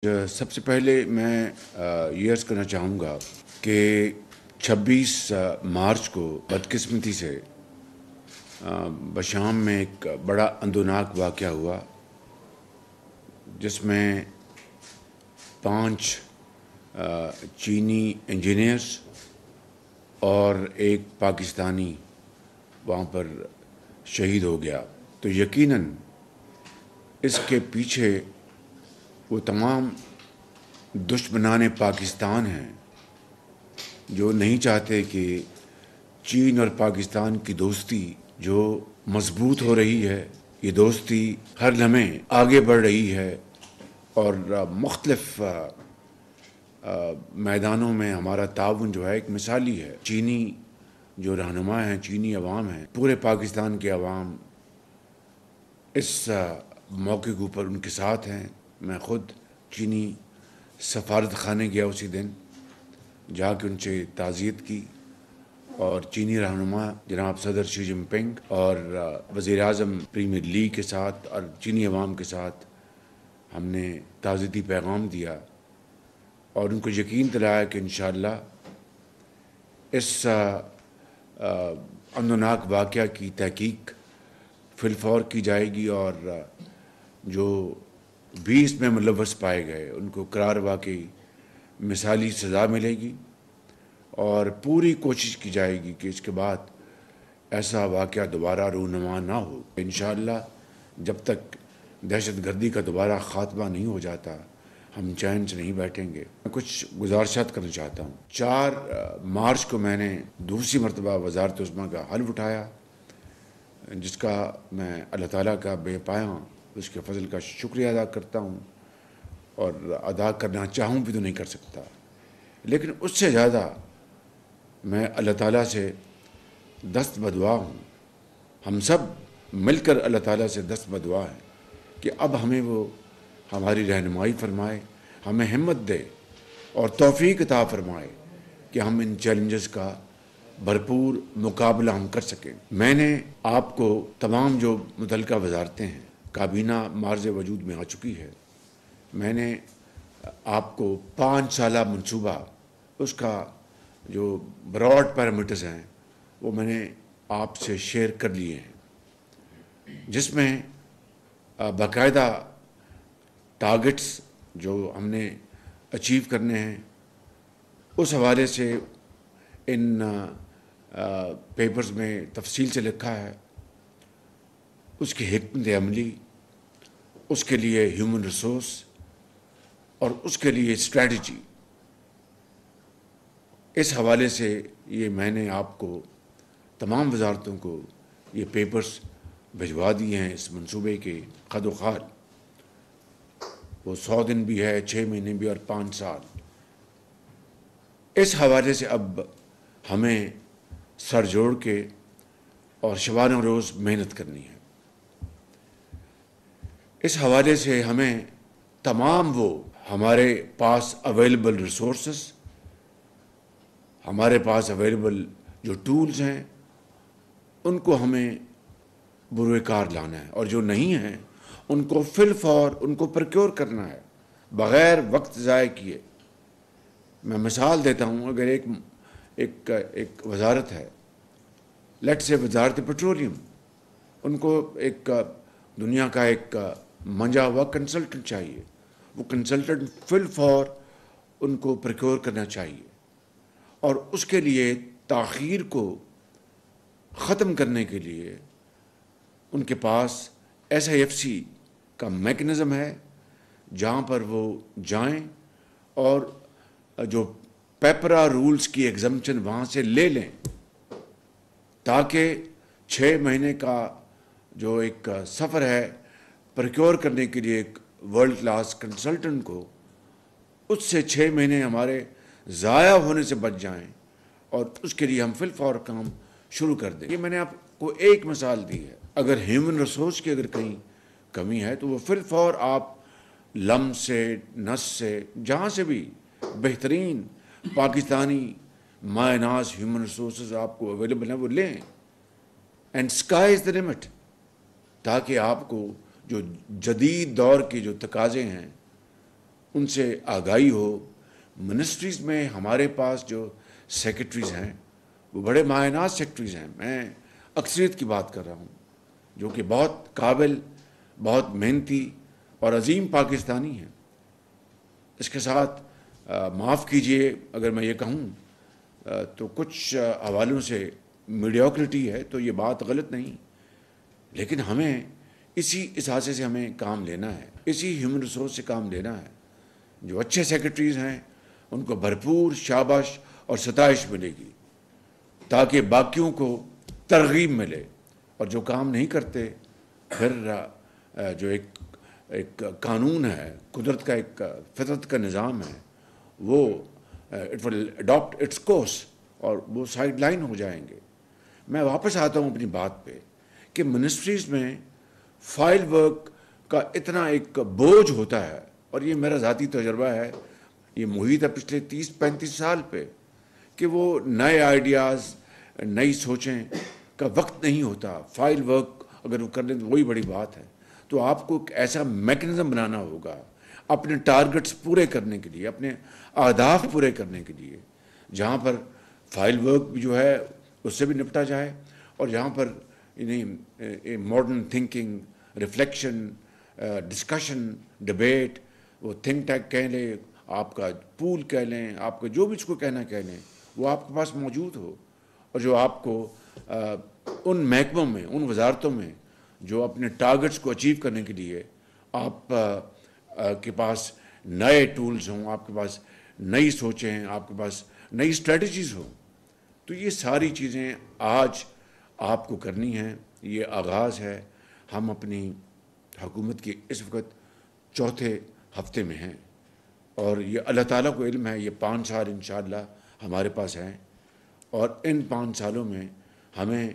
سب سے پہلے میں یہ عرض کرنا چاہوں گا کہ 26 مارچ کو بدقسمتی سے بشام میں ایک بڑا اندوناک واقعہ ہوا، جس میں 5 چینی انجینئرز اور ایک پاکستانی وہاں پر شہید ہو گیا۔ تو یقیناً اس کے پیچھے وہ تمام دشمنان پاکستان ہیں جو نہیں چاہتے کہ چین اور پاکستان کی دوستی جو مضبوط ہو رہی ہے، یہ دوستی ہر لمحے آگے بڑھ رہی ہے اور مختلف میدانوں میں ہمارا تعاون جو ہے ایک مثالی ہے۔ چینی جو رہنما ہیں، چینی عوام ہیں، پورے پاکستان کے عوام اس موقع کے اوپر ان کے ساتھ ہیں۔ میں خود چینی سفارت خانے گیا اسی دن، جا کے ان سے تعزیت کی، اور چینی رہنما جناب صدر شی جن پنگ اور وزیر اعظم پریمیئر لی کے ساتھ اور چینی عوام کے ساتھ ہم نے تعزیتی پیغام دیا اور ان کو یقین دلایا کہ انشاءاللہ اس اندوناک واقعہ کی تحقیق فی الفور کی جائے گی، اور جو 20 میں ملوث پائے گئے ان کو قرار واقعی مثالی سزا ملے گی، اور پوری کوشش کی جائے گی کہ اس کے بعد ایسا واقعہ دوبارہ رونما نہ ہو۔ انشاءاللہ جب تک دہشت گردی کا دوبارہ خاتمہ نہیں ہو جاتا ہم چین سے نہیں بیٹھیں گے۔ میں کچھ گزارشات کرنا چاہتا ہوں۔ 4 مارچ کو میں نے دوسری مرتبہ وزارت عظمیٰ کا حلف اٹھایا، جس کا میں اللہ تعالیٰ کا بے پایاں اس کے فضل کا شکریہ ادا کرتا ہوں، اور ادا کرنا چاہوں بھی تو نہیں کر سکتا، لیکن اس سے زیادہ میں اللہ تعالیٰ سے دست بدعا ہوں۔ ہم سب مل کر اللہ تعالیٰ سے دست بدعا ہیں کہ اب ہمیں وہ ہماری رہنمائی فرمائے، ہمیں ہمت دے اور توفیق عطا فرمائے کہ ہم ان چیلنجز کا بھرپور مقابلہ ہم کر سکیں۔ میں نے آپ کو تمام جو متعلقہ وزارتیں ہیں، کابینہ معرض وجود میں آ چکی ہے، میں نے آپ کو 5 سالہ منصوبہ، اس کا جو براڈ پیرامیٹرز ہیں وہ میں نے آپ سے شیئر کر لیے ہیں، جس میں باقاعدہ ٹارگٹس جو ہم نے اچیو کرنے ہیں، اس حوالے سے ان پیپرز میں تفصیل سے لکھا ہے، اس کی حکمت عملی، اس کے لیے ہیومن ریسورس اور اس کے لیے اسٹریٹجی، اس حوالے سے یہ میں نے آپ کو تمام وزارتوں کو یہ پیپرز بھجوا دیے ہیں اس منصوبے کے خد و خال۔ وہ 100 دن بھی ہے، 6 مہینے بھی اور 5 سال۔ اس حوالے سے اب ہمیں سر جوڑ کے اور شبانہ روز محنت کرنی ہے۔ اس حوالے سے ہمیں تمام وہ ہمارے پاس اویلیبل ریسورسز، ہمارے پاس اویلیبل جو ٹولز ہیں، ان کو ہمیں بروئے کار لانا ہے، اور جو نہیں ہیں ان کو فی الفور ان کو پروکیور کرنا ہے بغیر وقت ضائع کیے۔ میں مثال دیتا ہوں، اگر ایک وزارت ہے، لیٹ سے وزارت پیٹرولیم، ان کو ایک دنیا کا ایک منجا ہوا کنسلٹنٹ چاہیے، وہ کنسلٹنٹ فی الفور ان کو پروکیور کرنا چاہیے، اور اس کے لیے تاخیر کو ختم کرنے کے لیے ان کے پاس SIFC کا میکنزم ہے، جہاں پر وہ جائیں اور جو پیپرا رولز کی ایگزمپشن وہاں سے لے لیں، تاکہ 6 مہینے کا جو ایک سفر ہے پروکیور کرنے کے لیے ایک ورلڈ کلاس کنسلٹنٹ کو، اس سے 6 مہینے ہمارے ضائع ہونے سے بچ جائیں، اور اس کے لیے ہم فی الفور کام شروع کر دیں۔ یہ میں نے آپ کو ایک مثال دی ہے۔ اگر ہیومن ریسورس کی اگر کہیں کمی ہے تو وہ فی الفور آپ لم سے، نس سے، جہاں سے بھی بہترین پاکستانی مائع ناز ہیومن ریسورسز آپ کو اویلیبل ہیں وہ لیں، and sky is the limit, تاکہ آپ کو جو جدید دور کے جو تقاضے ہیں ان سے آگاہی ہو. منسٹریز میں ہمارے پاس جو سیکرٹریز ہیں وہ بڑے ماہناز سیکرٹریز ہیں. میں اکثریت کی بات کر رہا ہوں جو کہ بہت قابل، بہت محنتی اور عظیم پاکستانی ہیں. اس کے ساتھ معاف کیجئے اگر میں یہ کہوں تو کچھ حوالوں سے میڈیوکریٹی ہے تو یہ بات غلط نہیں، لیکن ہمیں اسی احساسے سے ہمیں کام لینا ہے، اسی ہیومن ریسورس سے کام لینا ہے. جو اچھے سیکرٹریز ہیں ان کو بھرپور شاباش اور ستائش ملے گی تاکہ باقیوں کو ترغیب ملے، اور جو کام نہیں کرتے پھر جو ایک قانون ہے، قدرت کا ایک فطرت کا نظام ہے، وہ it will adapt its course اور وہ سائیڈ لائن ہو جائیں گے. میں واپس آتا ہوں اپنی بات پہ کہ منسٹریز میں فائل ورک کا اتنا ایک بوجھ ہوتا ہے، اور یہ میرا ذاتی تجربہ ہے، یہ محیط ہے پچھلے 30-35 سال پہ، کہ وہ نئے آئیڈیاز، نئی سوچیں کا وقت نہیں ہوتا. فائل ورک اگر وہ کر لیں تو وہی بڑی بات ہے. تو آپ کو ایک ایسا میکنزم بنانا ہوگا اپنے ٹارگٹس پورے کرنے کے لیے، اپنے اہداف پورے کرنے کے لیے، جہاں پر فائل ورک بھی جو ہے اس سے بھی نپٹا جائے، اور جہاں پر modern thinking, reflection, discussion, debate, وہ تھنک ٹینک کہہ لیں، آپ کا پول کہہ لیں، آپ کا جو بھی اس کو کہنا کہہ لیں، وہ آپ کے پاس موجود ہو، اور جو آپ کو ان محکموں میں، ان وزارتوں میں جو اپنے ٹارگٹس کو اچیو کرنے کے لیے آپ کے پاس نئے ٹولز ہوں، آپ کے پاس نئی سوچیں ہیں، آپ کے پاس نئی اسٹریٹجیز ہوں. تو یہ ساری چیزیں آج آپ کو کرنی ہیں. یہ آغاز ہے. ہم اپنی حکومت کی اس وقت چوتھے ہفتے میں ہیں، اور یہ اللہ تعالیٰ کو علم ہے، یہ 5 سال انشاءاللہ ہمارے پاس ہیں، اور ان 5 سالوں میں ہمیں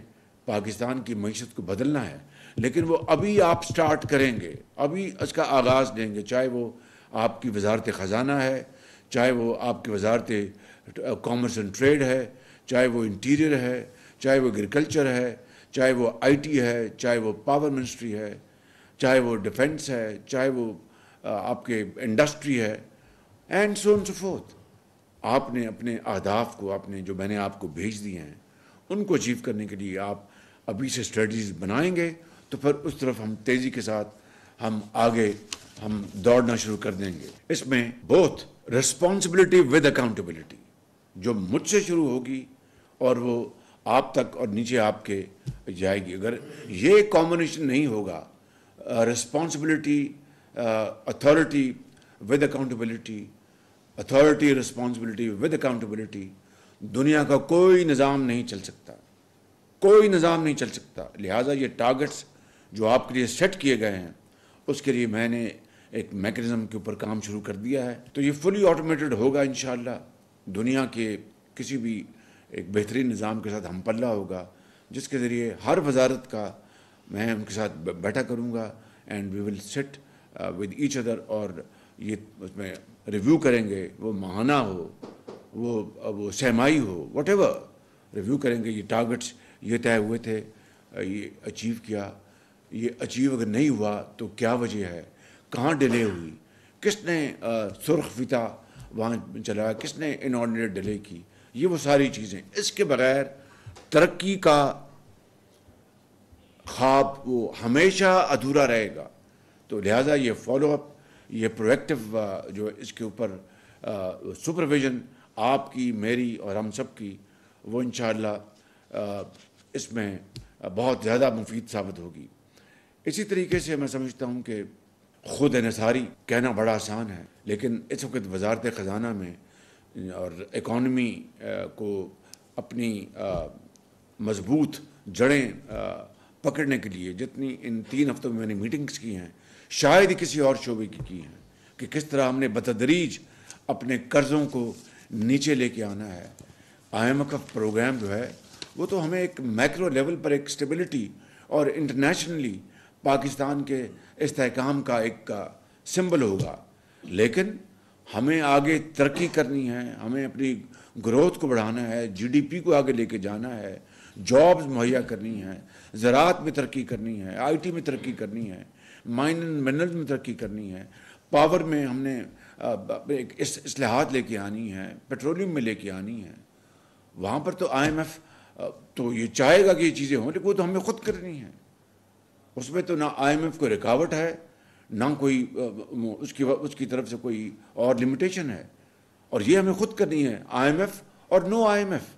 پاکستان کی معیشت کو بدلنا ہے. لیکن وہ ابھی آپ سٹارٹ کریں گے، ابھی اس کا آغاز دیں گے، چاہے وہ آپ کی وزارت خزانہ ہے، چاہے وہ آپ کی وزارت کامرس اینڈ ٹریڈ ہے، چاہے وہ انٹیریئر ہے، چاہے وہ ایگریکلچر ہے، چاہے وہ آئی ٹی ہے، چاہے وہ پاور منسٹری ہے، چاہے وہ ڈیفنس ہے، چاہے وہ آپ کے انڈسٹری ہے، and so on so forth. آپ نے اپنے اہداف کو، اپنے جو میں نے آپ کو بھیج دیے ہیں، ان کو اچیو کرنے کے لیے آپ ابھی سے اسٹریٹجیز بنائیں گے تو پھر اس طرف ہم تیزی کے ساتھ ہم آگے ہم دوڑنا شروع کر دیں گے. اس میں بوتھ ریسپانسبلٹی ود اکاؤنٹیبلٹی جو مجھ سے شروع ہوگی اور وہ آپ تک اور نیچے آپ کے جائے گی. اگر یہ کامبینیشن نہیں ہوگا، responsibility authority with accountability, authority responsibility with accountability, دنیا کا کوئی نظام نہیں چل سکتا، کوئی نظام نہیں چل سکتا. لہٰذا یہ ٹارگٹس جو آپ کے لیے سیٹ کیے گئے ہیں، اس کے لیے میں نے ایک میکنزم کے اوپر کام شروع کر دیا ہے. تو یہ فلی آٹومیٹڈ ہوگا انشاءاللہ. دنیا کے کسی بھی ایک بہترین نظام کے ساتھ ہم پلہ ہوگا، جس کے ذریعے ہر وزارت کا میں ان کے ساتھ بیٹھا کروں گا، and we will sit with each other, اور یہ اس میں ریویو کریں گے. وہ ماہانہ ہو، وہ سہمائی ہو، واٹ ایور، ریویو کریں گے. یہ ٹارگٹس یہ طے ہوئے تھے، یہ اچیو کیا، یہ اچیو اگر نہیں ہوا تو کیا وجہ ہے، کہاں ڈیلے ہوئی، کس نے سرخ فیتہ وہاں چلایا، کس نے انآرڈینیٹ ڈیلے کی. یہ وہ ساری چیزیں، اس کے بغیر ترقی کا خواب وہ ہمیشہ ادھورا رہے گا. تو لہٰذا یہ فالو اپ، یہ پرویکٹیو جو اس کے اوپر سپرویژن آپ کی، میری اور ہم سب کی، وہ انشاءاللہ اس میں بہت زیادہ مفید ثابت ہوگی. اسی طریقے سے میں سمجھتا ہوں کہ خود انحصاری کہنا بڑا آسان ہے، لیکن اس وقت وزارت خزانہ میں اور اکانومی کو اپنی مضبوط جڑیں پکڑنے کے لیے جتنی ان 3 ہفتوں میں نے میٹنگز کی ہیں، شاید ہی کسی اور شعبے کی ہیں، کہ کس طرح ہم نے بتدریج اپنے قرضوں کو نیچے لے کے آنا ہے. IMF پروگرام جو ہے وہ تو ہمیں ایک میکرو لیول پر ایک اسٹیبلٹی اور انٹرنیشنلی پاکستان کے استحکام کا ایک سمبل ہوگا، لیکن ہمیں آگے ترقی کرنی ہے، ہمیں اپنی گروتھ کو بڑھانا ہے، GDP کو آگے لے کے جانا ہے، جابز مہیا کرنی ہے، زراعت میں ترقی کرنی ہے، IT میں ترقی کرنی ہے، مائن اینڈ منرل میں ترقی کرنی ہے، پاور میں ہم نے اصلاحات لے کے آنی ہیں، پیٹرولیم میں لے کے آنی ہیں، وہاں پر تو آئی ایم ایف تو یہ چاہے گا کہ یہ چیزیں ہوں، لیکن وہ تو ہمیں خود کرنی ہیں. اس میں تو نہ آئی ایم ایف کو رکاوٹ ہے، نہ کوئی اس کی طرف سے کوئی اور لمیٹیشن ہے، اور یہ ہمیں خود کرنی ہے، آئی ایم ایف اور نو آئی ایم ایف.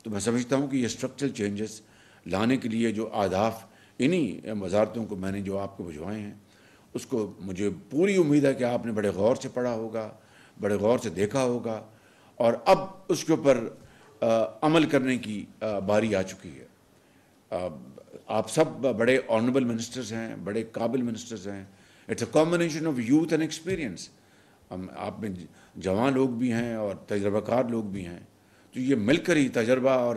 تو میں سمجھتا ہوں کہ یہ اسٹرکچرل چینجز لانے کے لیے جو اہداف انہی وزارتوں کو میں نے جو آپ کو بھجوائے ہیں، اس کو مجھے پوری امید ہے کہ آپ نے بڑے غور سے پڑھا ہوگا، بڑے غور سے دیکھا ہوگا، اور اب اس کے اوپر عمل کرنے کی باری آ چکی ہے. آپ سب بڑے آنریبل منسٹرز ہیں، بڑے قابل منسٹرز ہیں. It's a combination of youth and experience. آپ میں جوان لوگ بھی ہیں اور تجربہ کار لوگ بھی ہیں، تو یہ مل کر ہی تجربہ اور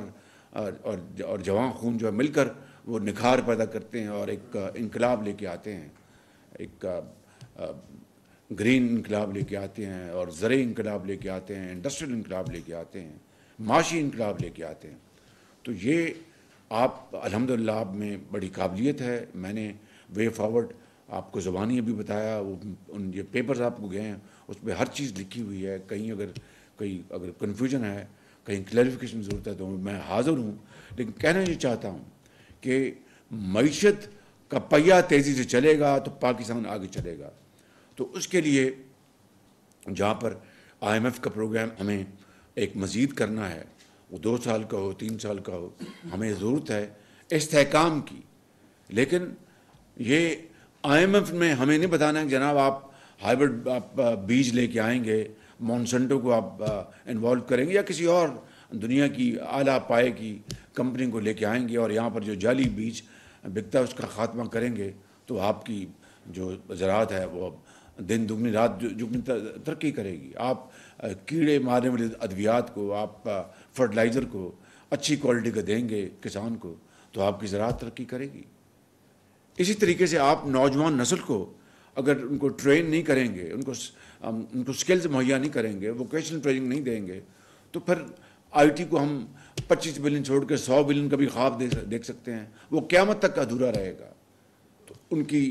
جوان خون جو ہے مل کر وہ نکھار پیدا کرتے ہیں اور ایک انقلاب لے کے آتے ہیں، ایک گرین انقلاب لے کے آتے ہیں، اور زرعی انقلاب لے کے آتے ہیں، انڈسٹریل انقلاب لے کے آتے ہیں، معاشی انقلاب لے کے آتے ہیں. تو یہ آپ الحمدللہ آپ میں بڑی قابلیت ہے. میں نے وے فارورڈ آپ کو زبانی ابھی بتایا، وہ یہ پیپرز آپ کو گئے ہیں اس پہ ہر چیز لکھی ہوئی ہے. کہیں اگر کنفیوژن ہے، کہیں کلیریفیکیشن ضرورت ہے تو میں حاضر ہوں. لیکن کہنا یہ چاہتا ہوں کہ معیشت کا پہیہ تیزی سے چلے گا تو پاکستان آگے چلے گا. تو اس کے لیے جہاں پر آئی ایم ایف کا پروگرام ہمیں ایک مزید کرنا ہے، وہ 2 سال کا ہو، 3 سال کا ہو، ہمیں ضرورت ہے استحکام کی. لیکن یہ آئی ایم ایف میں ہمیں نہیں بتانا ہے کہ جناب آپ ہائیبرڈ آپ بیج لے کے آئیں گے، مونسنٹو کو آپ انوالو کریں گے یا کسی اور دنیا کی اعلیٰ پائے کی کمپنی کو لے کے آئیں گے، اور یہاں پر جو جعلی بیج بکتا ہے اس کا خاتمہ کریں گے، تو آپ کی جو زراعت ہے وہ دن دگنی رات دگنی ترقی کرے گی. آپ کیڑے مارنے والے ادویات کو، آپ فرٹیلائزر کو اچھی کوالٹی کا دیں گے کسان کو، تو آپ کی زراعت ترقی کرے گی. اسی طریقے سے آپ نوجوان نسل کو اگر ان کو ٹرین نہیں کریں گے، ان کو سکلز مہیا نہیں کریں گے، ووکیشنل ٹریننگ نہیں دیں گے، تو پھر آئی ٹی کو ہم 25 بلین چھوڑ کے 100 بلین کا بھی خواب دیکھ سکتے ہیں، وہ قیامت تک ادھورا رہے گا. تو ان کی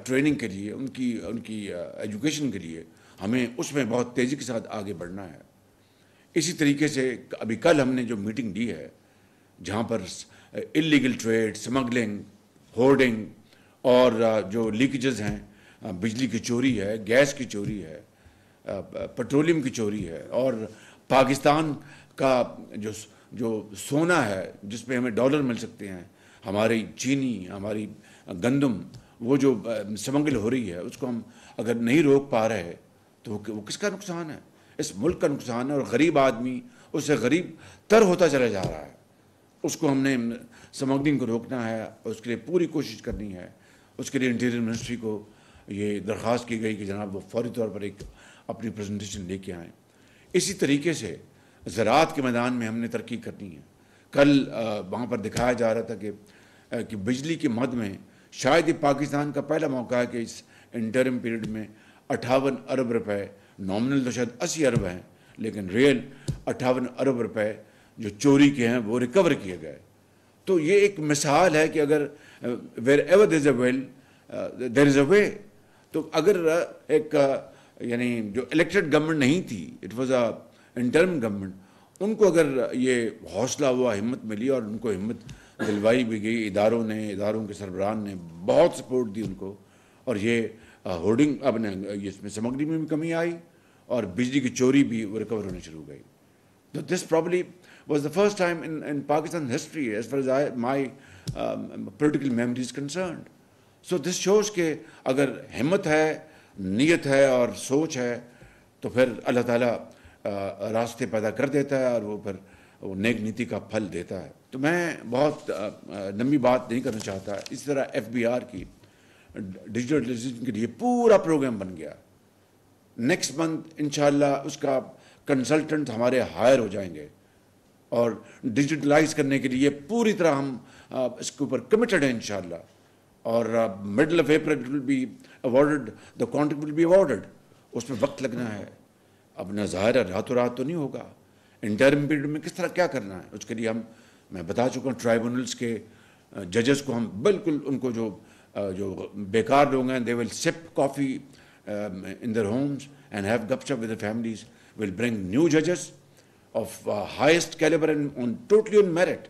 ٹریننگ کے لیے، ان کی ایجوکیشن کے لیے ہمیں اس میں بہت تیزی کے ساتھ آگے بڑھنا ہے. اسی طریقے سے ابھی کل ہم نے جو میٹنگ دی ہے جہاں پر اللیگل ٹریڈ، سمگلنگ، ہورڈنگ اور جو لیکیجز ہیں، بجلی کی چوری ہے، گیس کی چوری ہے، پیٹرولیم کی چوری ہے، اور پاکستان کا جو سونا ہے جس پہ ہمیں ڈالر مل سکتے ہیں، ہماری چینی، ہماری گندم، وہ جو سمگل ہو رہی ہے اس کو ہم اگر نہیں روک پا رہے تو وہ کس کا نقصان ہے؟ اس ملک کا نقصان ہے. اور غریب آدمی اس سے غریب تر ہوتا چلا جا رہا ہے. اس کو ہم نے سمگلنگ کو روکنا ہے، اس کے لیے پوری کوشش کرنی ہے. اس کے لیے انٹیریئر منسٹری کو یہ درخواست کی گئی کہ جناب وہ فوری طور پر ایک اپنی پریزنٹیشن لے کے آئیں. اسی طریقے سے زراعت کے میدان میں ہم نے ترقی کرنی ہے. کل وہاں پر دکھایا جا رہا تھا کہ بجلی کے مد میں شاید یہ پاکستان کا پہلا موقع ہے کہ اس انٹرم پیریڈ میں 58 ارب روپے، نامنل تو شاید 80 ارب ہیں لیکن ریئل 58 ارب روپے جو چوری کے ہیں وہ ریکور کیے گئے. تو یہ ایک مثال ہے کہ اگر where ever there is a well there از اے وے. تو اگر ایک یعنی جو الیکٹڈ گورنمنٹ نہیں تھی، it was a interim government, ان کو اگر یہ حوصلہ ہوا، ہمت ملی، اور ان کو ہمت دلوائی بھی گئی، اداروں کے سربراہان نے بہت سپورٹ دی ان کو، اور یہ ہورڈنگ اب اس میں سمگری میں بھی کمی آئی اور بجلی کی چوری بھی ریکور ہونے شروع ہو گئی. تو this probably was the first time in Pakistan history as far as my political memory is concerned. So this shows کہ اگر ہمت ہے، نیت ہے اور سوچ ہے تو پھر اللہ تعالیٰ راستے پیدا کر دیتا ہے، اور وہ پھر وہ نیک نیتی کا پھل دیتا ہے. تو میں بہت لمبی بات نہیں کرنا چاہتا. اس طرح ایف بی آر کی ڈیجیٹلائزیشن کے لیے پورا پروگرام بن گیا. نیکسٹ منتھ انشاءاللہ اس کا کنسلٹنٹ ہمارے ہائر ہو جائیں گے، اور ڈیجیٹلائز کرنے کے لیے پوری طرح ہم اس کے اوپر کمیٹڈ ہیں انشاءاللہ. اور middle of April will be awarded, the contract will be awarded. اس میں وقت لگنا ہے. اپنا ظاہر ہے راتوں رات تو نہیں ہوگا. انٹرم پیریڈ میں کس طرح کیا کرنا ہے اس کے لیے میں بتا چکا ہوں. ٹرائبونلز کے ججز کو ہم بالکل ان کو جو بیکار لوگ ہیں، they will sip coffee in their homes and have gupshup with the families. We'll bring new judges of highest caliber and totally on merit.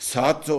700